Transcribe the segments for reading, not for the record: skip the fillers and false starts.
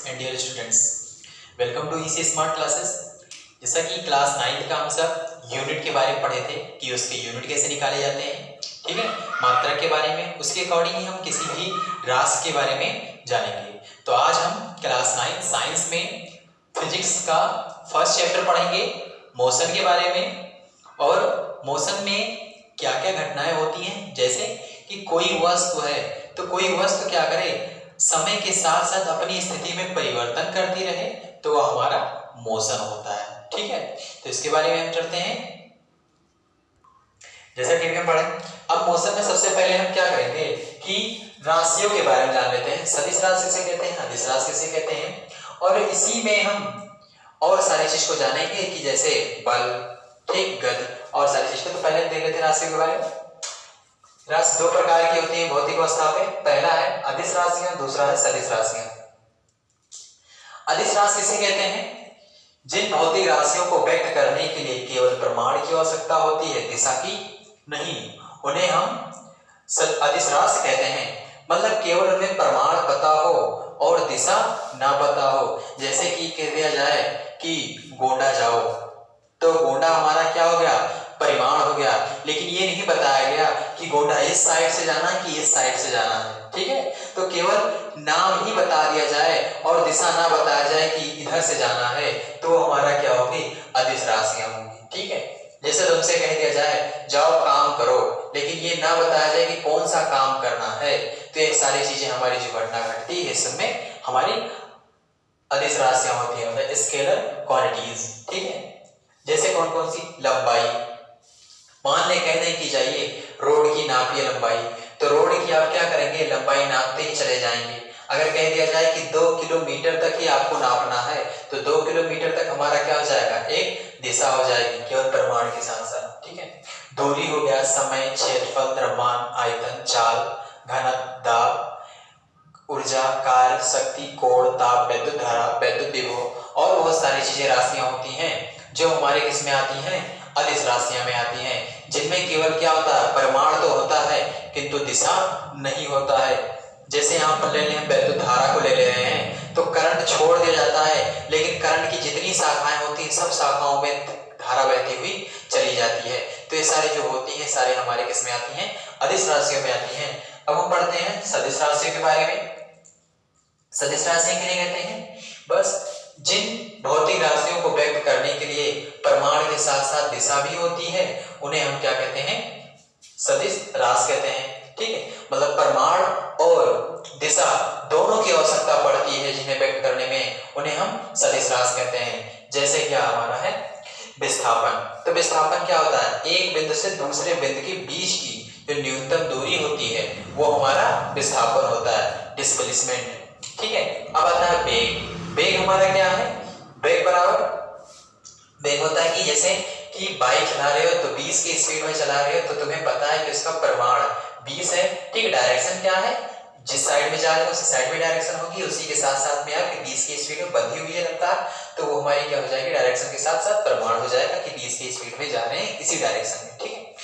And dear students, welcome to EC smart classes. जैसा कि class 9 का हम सब यूनिट के बारे में पढ़े थे कि उसके यूनिट कैसे निकाले जाते हैं, ठीक है, मात्रक के बारे में, उसके अकॉर्डिंग ही हम किसी भी राशि के बारे में जानेंगे। तो आज हम क्लास 9 साइंस में फिजिक्स का फर्स्ट चैप्टर पढ़ेंगे मोशन के बारे में। और मोशन में क्या क्या घटनाएं होती हैं, जैसे कि कोई वस्तु है तो कोई वस्तु क्या करे, समय के साथ साथ अपनी स्थिति में परिवर्तन करती रहे, तो वह हमारा मोशन होता है। ठीक है, तो इसके बारे में हम चलते हैं। जैसा कि हम पढ़े, अब मोशन में सबसे पहले हम क्या करेंगे कि राशियों के बारे में जान लेते हैं। सदिश राशि किसे कहते हैं, अदिश राशि किसे कहते हैं, और इसी में हम और सारी चीज को जानेंगे कि जैसे बल, ठीक, गति और सारी चीज को। तो पहले देख लेते हैं राशियों के बारे में। राशि दो प्रकार की होती है भौतिक अवस्था में। पहला है अदिश राशियां, दूसरा है सदिश राशियां। अदिश राशि किसे कहते हैं, जिन भौतिक राशियों को व्यक्त करने के लिए केवल प्रमाण की आवश्यकता होती है, दिशा की नहीं, उन्हें हम अदिश राशि कहते हैं। मतलब केवल उन्हें प्रमाण पता हो और दिशा ना पता हो। जैसे कि कह दिया जाए कि गोंडा जाओ, तो गोंडा हमारा क्या हो गया, परिमाण हो गया, लेकिन ये नहीं बताया गया कि गोंडा इस साइड से जाना है कि इस साइड से जाना है। ठीक है, तो केवल नाम ही बता दिया जाए और दिशा ना बताया जाए कि इधर से जाना है, तो हमारा क्या होगी, अदिश राशियां होंगी। ठीक है, जैसे तुमसे कह दिया जाए जाओ काम करो, लेकिन ये ना बताया जाए कि कौन सा काम करना है, तो ये सारी चीजें हमारी जो घटना घटती है इसमें हमारी अदिश राशियां होती है, मतलब स्केलर क्वांटिटीज। ठीक है, जैसे कौन कौन सी, लंबाई, मान ले कहने की जाइए रोड की नापिए लंबाई, तो रोड की आप क्या करेंगे, लंबाई नापते ही चले जाएंगे। अगर कह दिया जाए कि 2 किलोमीटर तक ही आपको नापना है, तो 2 किलोमीटर तक हमारा क्या हो जाएगा, एक दिशा हो जाएगी, केवल प्रमाण के साथ साथ। ठीक है, दूरी हो गया, समय, क्षेत्रफल, द्रव्यमान, आयतन, चाल, घनत्व, दाब, ऊर्जा, कार्य, शक्ति, कोण, ताप, विद्युत धारा, विद्युत विभव और बहुत सारी चीजें राशियां होती हैं जो हमारे किस में आती हैं, अदिश राशियां में आती हैं, जिनमें केवल क्या होता है, परिमाण तो होता है किंतु दिशा नहीं होता है। जैसे यहाँ पर ले लें, विद्युत धारा को ले ले रहे हैं, तो करंट छोड़ दिया जाता है, लेकिन करंट की जितनी शाखाएं होती हैं सब शाखाओं में धारा बहती हुई चली जाती है। तो ये सारी जो होती है सारे हमारे किस में आती हैं, अदिश राशियों में आती हैं। अब हम पढ़ते हैं सदिश राशियों के बारे में। सदिश राशियां किन्हें कहते हैं, बस जिन भौतिक राशियों को व्यक्त करने के लिए प्रमाण के साथ साथ दिशा भी होती है, उन्हें हम क्या कहते हैं, सदिश राशि कहते हैं। ठीक है, मतलब प्रमाण और दिशा दोनों की आवश्यकता पड़ती है जिन्हें व्यक्त करने में, उन्हें हम सदिश राशि कहते हैं। जैसे क्या हमारा है विस्थापन, तो विस्थापन क्या होता है, एक बिंदु से दूसरे बिंदु के बीच की जो न्यूनतम दूरी होती है वो हमारा विस्थापन होता है, डिस्प्लेसमेंट। ठीक है, अब आता है वेग। वेग हमारा क्या है, वेग बराबर, वेग होता है कि जैसे कि बाइक चला रहे हो तो 20 की स्पीड में चला रहे हो, तो तुम्हें पता है कि उसका परिमाण 20 है। ठीक, डायरेक्शन क्या है, जिस साइड में जा रहे हो उसी साइड में डायरेक्शन होगी, उसी के साथ साथ में आपकी 20 की स्पीड में बंधी हुई है रफ्तार, तो वो हमारी क्या हो जाएगी, डायरेक्शन के साथ साथ परिमाण हो जाएगा कि 20 की स्पीड में जा रहे हैं इसी डायरेक्शन में। ठीक है,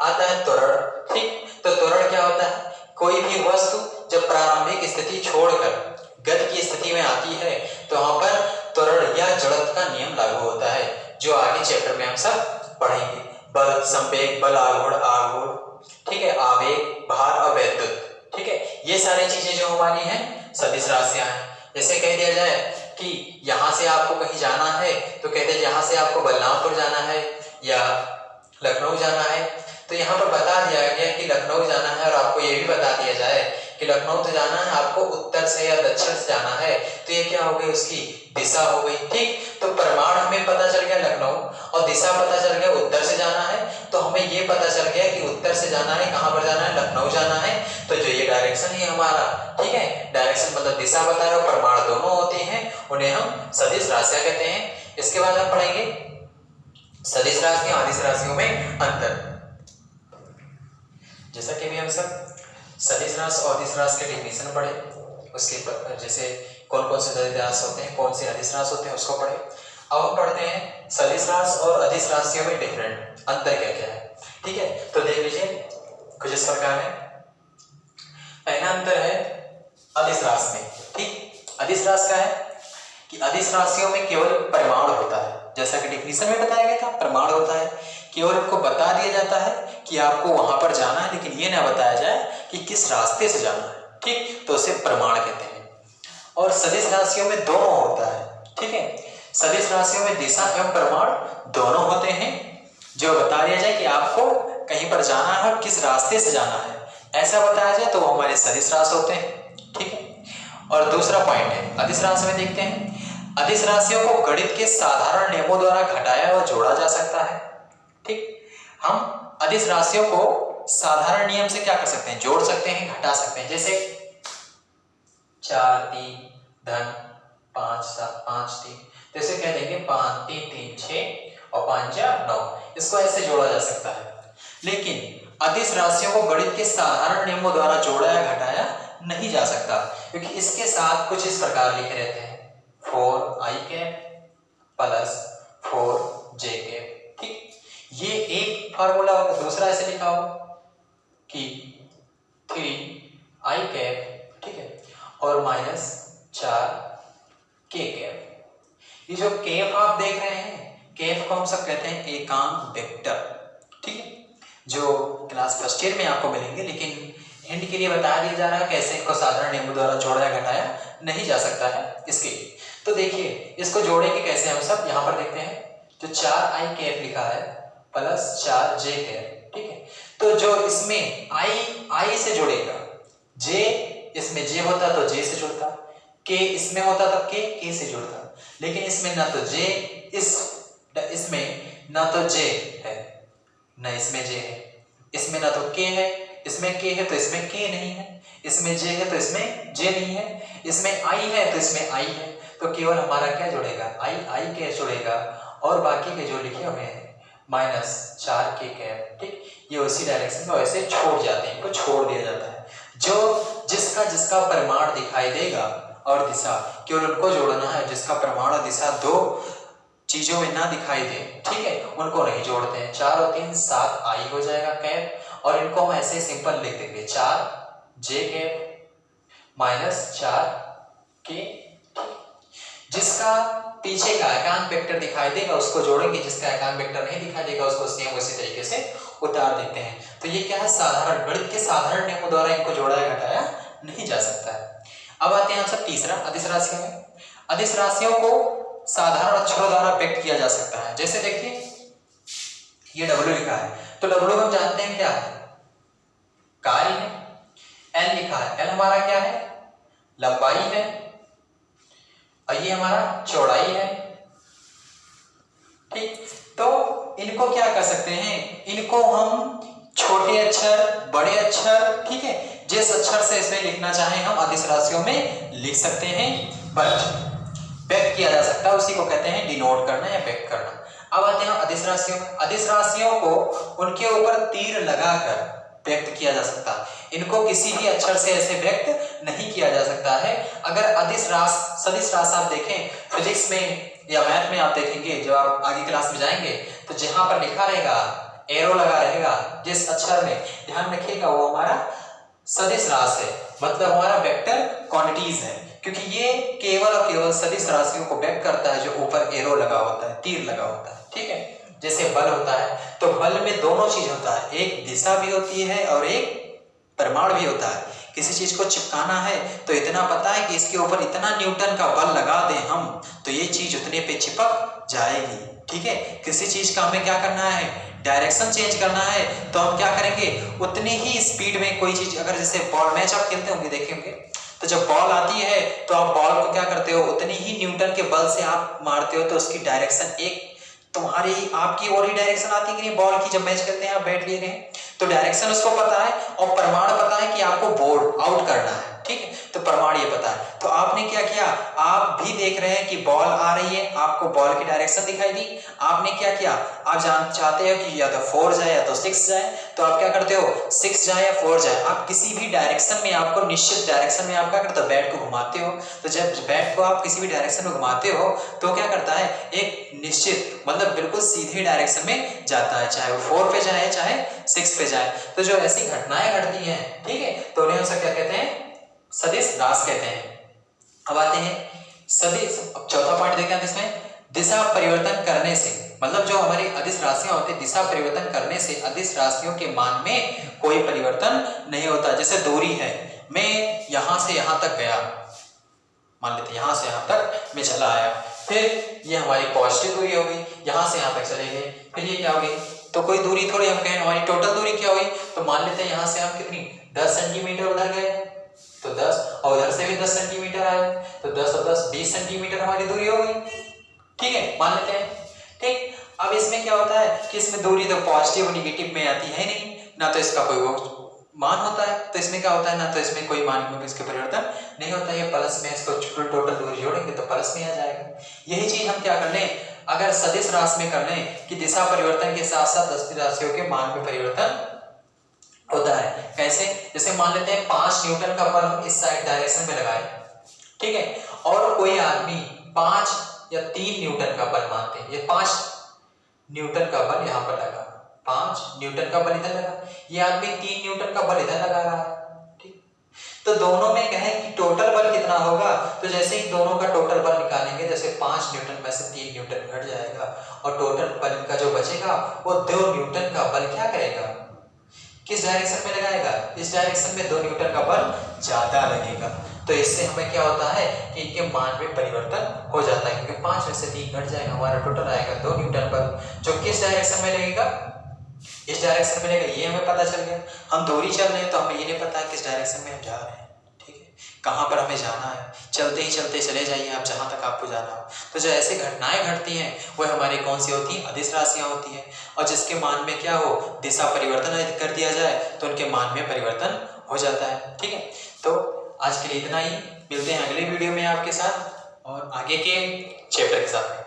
आता है त्वरण। ठीक, तो त्वरण क्या होता है, कोई भी वस्तु जब प्रारंभिक स्थिति छोड़कर गति की स्थिति में आती है तो वहां पर त्वरण या जड़त्व का नियम लागू होता है, जो आगे चैप्टर में हम सब पढ़ेंगे। बल, संवेग, बल आघूर्ण, आघूर्ण, ठीक है, आवेग, भार और वैद्युत। ठीक है, ये सारी चीजें जो हमारी हैं सदिश राशियां हैं। जैसे कह दिया जाए कि यहां से आपको कहीं जाना है, तो कहते हैं यहां से आपको बलरामपुर जाना है या लखनऊ जाना है, तो यहाँ पर बता दिया गया कि लखनऊ जाना है, और आपको ये भी बता दिया जाए कि लखनऊ तो जाना है आपको उत्तर से या दक्षिण से जाना है, तो ये क्या हो गई, उसकी दिशा हो गई। ठीक, तो परिमाण हमें पता चल गया लखनऊ, और दिशा पता चल गया उत्तर से जाना है, तो हमें ये पता चल गया कि उत्तर से जाना है, कहां पर जाना है, लखनऊ जाना है। तो जो ये डायरेक्शन है हमारा, ठीक है, डायरेक्शन मतलब दिशा बता रहा है, परिमाण दोनों होते हैं, उन्हें हम सदिश राशियां कहते हैं। इसके बाद हम पढ़ेंगे सदिश राशियां अदिश राशियों में अंतर। जैसा कि हम सब सदिश राशि और अदिश राशि के डेफिनेशन पढ़े, उसके जैसे कौन कौन से सदिश राशि होते हैं, कौन से अदिश राशि होते हैं, उसको पढ़े। अब हम पढ़ते हैं सदिश राशि और अदिश राशियों में डिफरेंट अंतर क्या क्या है। ठीक है, तो देख लीजिए कुछ इस प्रकार है। पहला अंतर है अदिश राशि में। ठीक, अदिश राशि का है कि अदिश राशियों में केवल परिमाण होता है, जैसा कि डिफिनीशन में बताया गया था, परिमाण होता है, केवल उनको बता दिया जाता है कि आपको वहां पर जाना है, लेकिन ये ना बताया जाए कि किस रास्ते से जाना है, ठीक, तो उसे परिमाण कहते हैं। और सदिश राशियों में दोनों होता है, ठीक है, सदिश राशियों में दिशा एवं परिमाण दोनों होते हैं, जो बता दिया जाए कि आपको कहीं पर जाना है और किस रास्ते से जाना है, ऐसा बताया जाए तो वो हमारे सदिश राशि होते हैं, ठीक है। और दूसरा पॉइंट है अदिश राशि में, देखते हैं, अदिश राशियों को गणित के साधारण नियमों द्वारा घटाया व जोड़ा जा सकता है, ठीक, हम अदिश राशियों को साधारण नियम से क्या कर सकते हैं, जोड़ सकते हैं, घटा सकते हैं। जैसे 4 3 धन 5 7 5 3, तो इसे कह देंगे 5 3 3 6 और 5 4 9, इसको ऐसे जोड़ा जा सकता है। लेकिन अदिश राशियों को गणित के साधारण नियमों द्वारा जोड़ा या घटाया नहीं जा सकता, क्योंकि इसके साथ कुछ इस प्रकार लिखे रहते हैं 4i cap plus 4j cap, ठीक, ये एक फार्मूला होगा। दूसरा ऐसे लिखा हो कि 3i कैप, ठीक है, और माइनस 4k कैप। ये जो कैप आप देख रहे हैं, कैप को हम सब कहते हैं एकांक वेक्टर, ठीक है, जो क्लास फर्स्ट ईयर में आपको मिलेंगे, लेकिन हिंट के लिए बता दिया जा रहा है कैसे इनको साधारण नियमों द्वारा जोड़ा या घटाया नहीं जा सकता है इसके लिए। तो देखिए इसको जोड़ेंगे कैसे, हम सब यहाँ पर देखते हैं, जो 4i कैप लिखा है प्लस 4j कैप, ठीक है, तो जो इसमें i से जुड़ेगा, j इसमें j होता तो j से जुड़ता, k इसमें होता तो k से जुड़ता, लेकिन इसमें ना तो j इसमें ना तो j है ना इसमें j है, इसमें ना तो k है, इसमें k है तो इसमें k नहीं है, इसमें j है तो इसमें j नहीं है, इसमें i है तो इसमें i है, तो केवल हमारा क्या जुड़ेगा, i के जुड़ेगा, और बाकी के जो लिखे हुए हैं माइनस 4k कैप, ठीक, ये उसी डायरेक्शन में वैसे छोड़ जाते हैं, इनको छोड़ दिया जाता है। जो जिसका परिमाण दिखाई देगा और दिशा, केवल उनको जोड़ना है, जिसका परिमाण और दिशा दो चीजों में ना दिखाई दे, ठीक है, उनको नहीं जोड़ते हैं। 4 और 3 7i हो जाएगा कैप, और इनको हम ऐसे सिंपल लिख देंगे 4j कैप माइनस 4k, जिसका पीछे का एकांक वेक्टर दिखाई देगा उसको जोड़ेंगे, जिसका एकांक वेक्टर नहीं दिखाई देगा उसको सेम उसी तरीके से उतार देते हैं। तो ये क्या है, साधारण गणित के साधारण नियमों द्वारा इनको जोड़ा या घटाया नहीं जा सकता है। अब आते हैं हम सब तीसरा, अदिश राशियों में। अदिश राशियों को साधारण अक्षरों द्वारा व्यक्त किया जा सकता है। जैसे देखिए ये W लिखा है, तो W हम जानते हैं क्या है, कार्य है। L लिखा है, L हमारा क्या है, लंबाई है, और ये हमारा चौड़ाई है, ठीक। तो इनको क्या कर सकते हैं, इनको हम छोटे अक्षर, बड़े अक्षर, ठीक है, जिस अक्षर से इसमें लिखना चाहें हम अदिश राशियों में लिख सकते हैं, बट व्यक्त किया जा सकता है, उसी को कहते हैं डिनोट करना या व्यक्त करना। अब आते हैं अदिश राशियों में। अदिश राशियों को उनके ऊपर तीर लगाकर व्यक्त किया जा सकता है, इनको किसी भी अक्षर से ऐसे व्यक्त नहीं किया जा सकता है। अगर अदिश राशि सदिश राशि आप देखें फिजिक्स में या मैथ में, आप देखेंगे जब आप आगे क्लास में जाएंगे, तो जहां पर लिखा रहेगा एरो लगा रहेगा, जिस अक्षर में ध्यान रखिएगा वो हमारा सदिश राशि है, मतलब हमारा वेक्टर क्वांटिटीज है, क्योंकि ये केवल और केवल सदिश राशियों को व्यक्त करता है जो ऊपर एरो लगा होता है, तीर लगा होता है, ठीक है। जैसे बल होता है, तो बल में दोनों चीज होता है, एक दिशा भी होती है और एक परिमाण भी होता है। किसी चीज को चिपकाना है तो इतना पता है कि इसके ऊपर इतना न्यूटन का बल लगा दें हम, तो ये चीज उतने पे चिपक जाएगी, ठीक है। किसी चीज का हमें क्या करना है, डायरेक्शन चेंज करना है, तो हम क्या करेंगे, उतनी ही स्पीड में कोई चीज, अगर जैसे बॉल मैच आप खेलते होंगे, देखे होंगे, तो जब बॉल आती है तो आप बॉल को क्या करते हो, उतनी ही न्यूटन के बल से आप मारते हो, तो उसकी डायरेक्शन एक तुम्हारी आपकी और ही डायरेक्शन आती है कि नहीं, बॉल की जब मैच करते हैं आप बैट लिए रहे, तो डायरेक्शन उसको पता है और परिमाण पता है कि आपको बोर्ड आउट करना है, ठीक है, तो परिमाण ये पता है। तो आपने क्या किया, आप भी देख रहे हैं कि बॉल आ रही है, आपको बॉल की डायरेक्शन दिखाई दी, आपने क्या किया, आप चाहते हो कि या तो 4 जाए या तो 6 जाए, तो आप क्या करते हो, 6 जाए या 4 जाए, आप किसी भी डायरेक्शन में, आपको निश्चित डायरेक्शन में आप क्या करते हो, बैट को घुमाते हो। तो जब बैट को आप किसी भी डायरेक्शन में घुमाते हो तो क्या करता है, एक निश्चित मतलब बिल्कुल सीधे डायरेक्शन में जाता है, चाहे वो 4 पे जाए चाहे 6 पे जाए। तो जो ऐसी घटनाएं घटती हैं, ठीक है, तो उन्हें हम सब क्या कहते हैं, सदिश राशि कहते हैं। अब आते हैं सदिश, अब चौथा पॉइंट देखें आप इसमें, दिशा परिवर्तन करने से, मतलब जो हमारी अदिश राशियां होती है दिशा परिवर्तन करने से अदिश राशियों के मान में कोई परिवर्तन नहीं होता। जैसे दूरी है, मैं यहां से यहां तक गया, मान लेते यहां से यहां तक मैं चला आया, फिर ये हमारी पॉजिटिव दूरी हो गई, यहां से यहां तक चले गए, फिर ये क्या हो गई, तो कोई दूरी थोड़ी हम कहें, हमारी टोटल दूरी क्या हुई, तो मान लेते हैं यहां से हम कितनी 10 सेंटीमीटर उधर गए तो 10, और उधर से भी 10 सेंटीमीटर आए तो 10 और 10 20 सेंटीमीटर हमारी दूरी हो गई। ठीक है, मान लेते हैं। ठीक, अब इसमें क्या होता है कि इसमें दूरी तो पॉजिटिव और निगेटिव में आती है नहीं, ना तो इसका कोई वो मान होता है, तो इसमें क्या होता है, ना तो इसमें कोई मान में इसके परिवर्तन नहीं होता है, प्लस में इसको टोटल दूरी जोड़ेंगे तो प्लस में आ जाएगा। यही चीज हम क्या कर लें, अगर सदिश राशि में कर लें कि दिशा परिवर्तन के साथ साथ अदिश राशियों के मान में परिवर्तन होता है। कैसे, जैसे मान लेते हैं 5 न्यूटन का बल हम इस साइड डायरेक्शन में लगाए, ठीक है, और कोई आदमी 5 या 3 न्यूटन का बल मानते हैं, ये 5 न्यूटन का बल यहाँ पर लगा, 5 न्यूटन का बल इधर लगा, ये आदमी 3 न्यूटन का बल इधर लगा रहा है। ठीक, तो दोनों में कहें कि टोटल बल कितना होगा, तो जैसे ही दोनों का टोटल बल निकालेंगे, जैसे 5 न्यूटन में से 3 न्यूटन घट जाएगा और टोटल बल का जो बचेगा वो 2 न्यूटन का बल क्या करेगा, किस डायरेक्शन में लगाएगा, इस डायरेक्शन में 2 न्यूटन का बल ज्यादा लगेगा। तो इससे हमें क्या होता है कि इनके मान में परिवर्तन हो जाता है, क्योंकि 5 में से 3 घट जाएगा, हमारा टोटल आएगा 2 न्यूटन बल, जो किस डायरेक्शन में लगेगा, इस डायरेक्शन में लगेगा। ये हमें पता चल गया। हम दूरी चल रहे हैं तो हमें ये नहीं पता किस डायरेक्शन में हम जा रहे हैं, ठीक है, कहाँ पर हमें जाना है, चलते ही चलते चले जाइए आप जहाँ तक आपको जाना हो। तो जो ऐसी घटनाएं घटती हैं वो हमारी कौन सी होती हैं, अदिश राशियां होती हैं, और जिसके मान में क्या हो, दिशा परिवर्तन कर दिया जाए तो उनके मान में परिवर्तन हो जाता है। ठीक है, तो आज के लिए इतना ही, मिलते हैं अगले वीडियो में आपके साथ और आगे के चैप्टर के साथ।